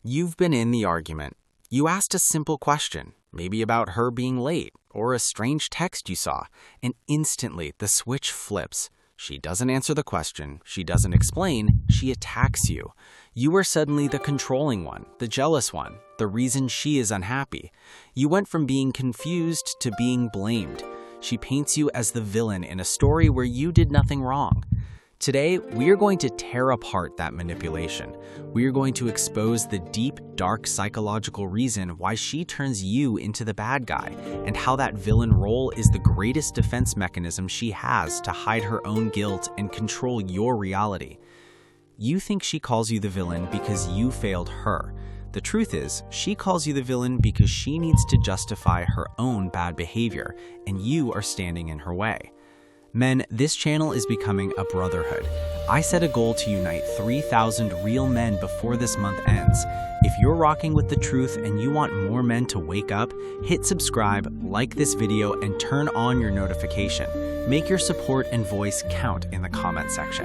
You've been in the argument. You asked a simple question, maybe about her being late or a strange text you saw, and instantly the switch flips. She doesn't answer the question, she doesn't explain, she attacks you. You are suddenly the controlling one, the jealous one, the reason she is unhappy. You went from being confused to being blamed. She paints you as the villain in a story where you did nothing wrong. Today, we are going to tear apart that manipulation. We are going to expose the deep, dark psychological reason why she turns you into the bad guy, and how that villain role is the greatest defense mechanism she has to hide her own guilt and control your reality. You think she calls you the villain because you failed her. The truth is, she calls you the villain because she needs to justify her own bad behavior, and you are standing in her way. Men, this channel is becoming a brotherhood. I set a goal to unite 3,000 real men before this month ends. If you're rocking with the truth and you want more men to wake up, hit subscribe, like this video, and turn on your notification. Make your support and voice count in the comment section.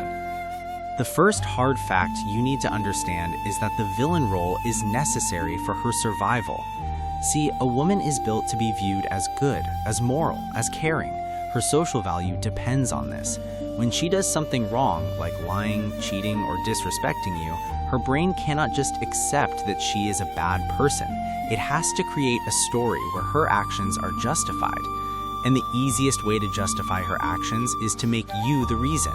The first hard fact you need to understand is that the villain role is necessary for her survival. See, a woman is built to be viewed as good, as moral, as caring. Her social value depends on this. When she does something wrong, like lying, cheating, or disrespecting you, her brain cannot just accept that she is a bad person. It has to create a story where her actions are justified. And the easiest way to justify her actions is to make you the reason.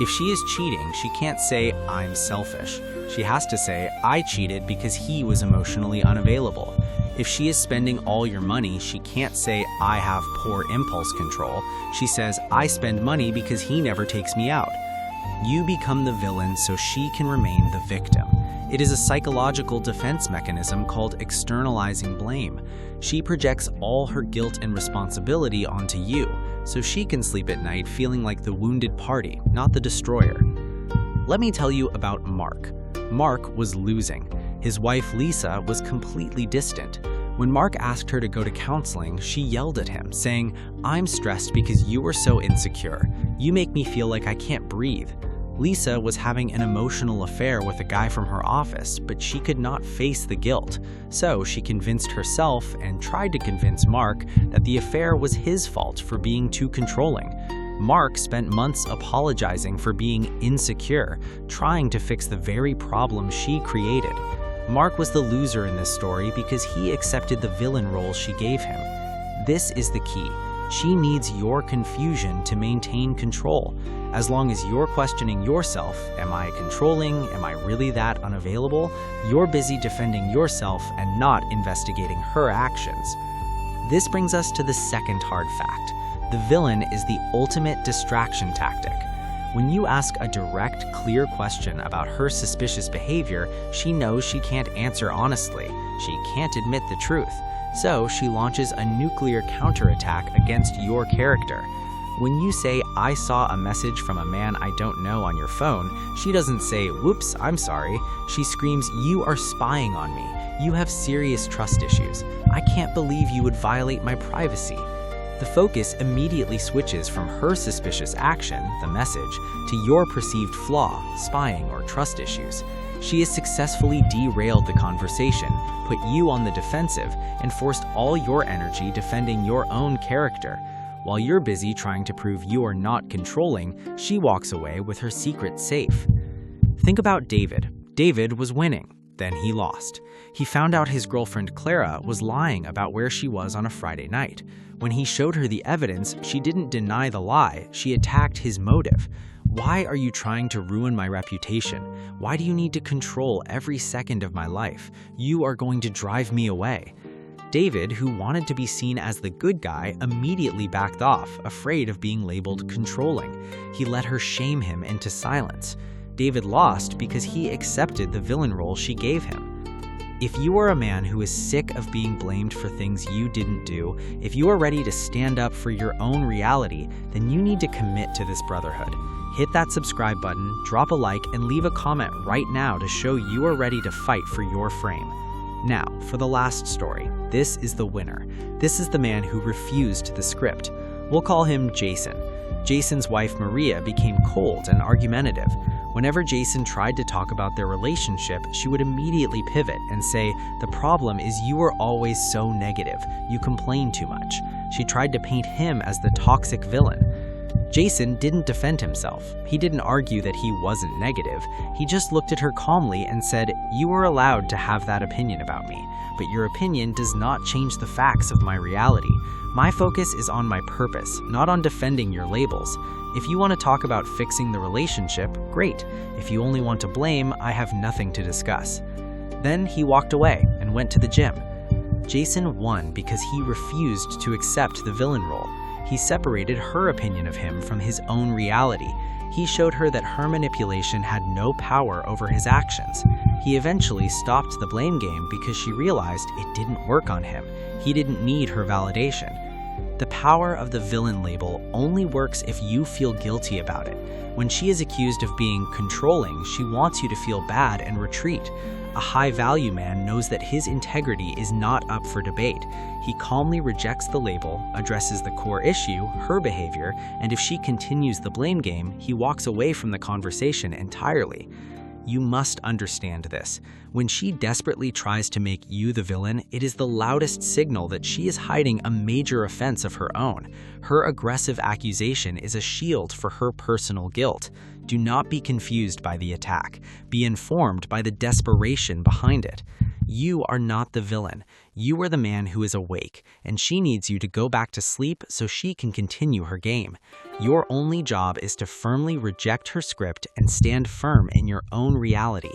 If she is cheating, she can't say, "I'm selfish." She has to say, "I cheated because he was emotionally unavailable." If she is spending all your money, she can't say, "I have poor impulse control." She says, "I spend money because he never takes me out." You become the villain so she can remain the victim. It is a psychological defense mechanism called externalizing blame. She projects all her guilt and responsibility onto you, so she can sleep at night feeling like the wounded party, not the destroyer. Let me tell you about Mark. Mark was losing. His wife, Lisa, was completely distant. When Mark asked her to go to counseling, she yelled at him, saying, "I'm stressed because you are so insecure. You make me feel like I can't breathe." Lisa was having an emotional affair with a guy from her office, but she could not face the guilt. So she convinced herself and tried to convince Mark that the affair was his fault for being too controlling. Mark spent months apologizing for being insecure, trying to fix the very problem she created. Mark was the loser in this story because he accepted the villain role she gave him. This is the key. She needs your confusion to maintain control. As long as you're questioning yourself, am I controlling? Am I really that unavailable? You're busy defending yourself and not investigating her actions. This brings us to the second hard fact. The villain is the ultimate distraction tactic. When you ask a direct, clear question about her suspicious behavior, she knows she can't answer honestly. She can't admit the truth. So she launches a nuclear counterattack against your character. When you say, "I saw a message from a man I don't know on your phone," she doesn't say, "Whoops, I'm sorry." She screams, "You are spying on me. You have serious trust issues. I can't believe you would violate my privacy." The focus immediately switches from her suspicious action, the message, to your perceived flaw, spying, or trust issues. She has successfully derailed the conversation, put you on the defensive, and forced all your energy defending your own character. While you're busy trying to prove you are not controlling, she walks away with her secret safe. Think about David. David was winning. Then he lost. He found out his girlfriend Clara was lying about where she was on a Friday night. When he showed her the evidence, she didn't deny the lie, she attacked his motive. "Why are you trying to ruin my reputation? Why do you need to control every second of my life? You are going to drive me away." David, who wanted to be seen as the good guy, immediately backed off, afraid of being labeled controlling. He let her shame him into silence. David lost because he accepted the villain role she gave him. If you are a man who is sick of being blamed for things you didn't do, if you are ready to stand up for your own reality, then you need to commit to this brotherhood. Hit that subscribe button, drop a like, and leave a comment right now to show you are ready to fight for your frame. Now, for the last story. This is the winner. This is the man who refused the script. We'll call him Jason. Jason's wife Maria became cold and argumentative. Whenever Jason tried to talk about their relationship, she would immediately pivot and say, "The problem is you are always so negative. You complain too much." She tried to paint him as the toxic villain. Jason didn't defend himself. He didn't argue that he wasn't negative. He just looked at her calmly and said, "You are allowed to have that opinion about me, but your opinion does not change the facts of my reality. My focus is on my purpose, not on defending your labels. If you want to talk about fixing the relationship, great. If you only want to blame, I have nothing to discuss." Then he walked away and went to the gym. Jason won because he refused to accept the villain role. He separated her opinion of him from his own reality. He showed her that her manipulation had no power over his actions. He eventually stopped the blame game because she realized it didn't work on him. He didn't need her validation. The power of the villain label only works if you feel guilty about it. When she is accused of being controlling, she wants you to feel bad and retreat. A high-value man knows that his integrity is not up for debate. He calmly rejects the label, addresses the core issue, her behavior, and if she continues the blame game, he walks away from the conversation entirely. You must understand this. When she desperately tries to make you the villain, it is the loudest signal that she is hiding a major offense of her own. Her aggressive accusation is a shield for her personal guilt. Do not be confused by the attack. Be informed by the desperation behind it. You are not the villain. You are the man who is awake, and she needs you to go back to sleep so she can continue her game. Your only job is to firmly reject her script and stand firm in your own reality.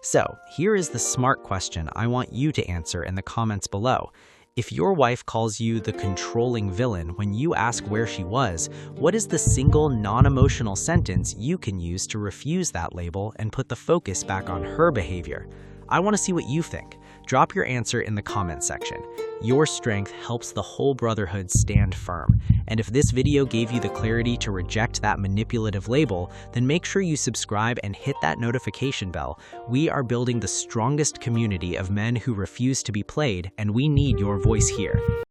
So, here is the smart question I want you to answer in the comments below. If your wife calls you the controlling villain when you ask where she was, what is the single non-emotional sentence you can use to refuse that label and put the focus back on her behavior? I want to see what you think. Drop your answer in the comments section. Your strength helps the whole brotherhood stand firm. And if this video gave you the clarity to reject that manipulative label, then make sure you subscribe and hit that notification bell. We are building the strongest community of men who refuse to be played, and we need your voice here.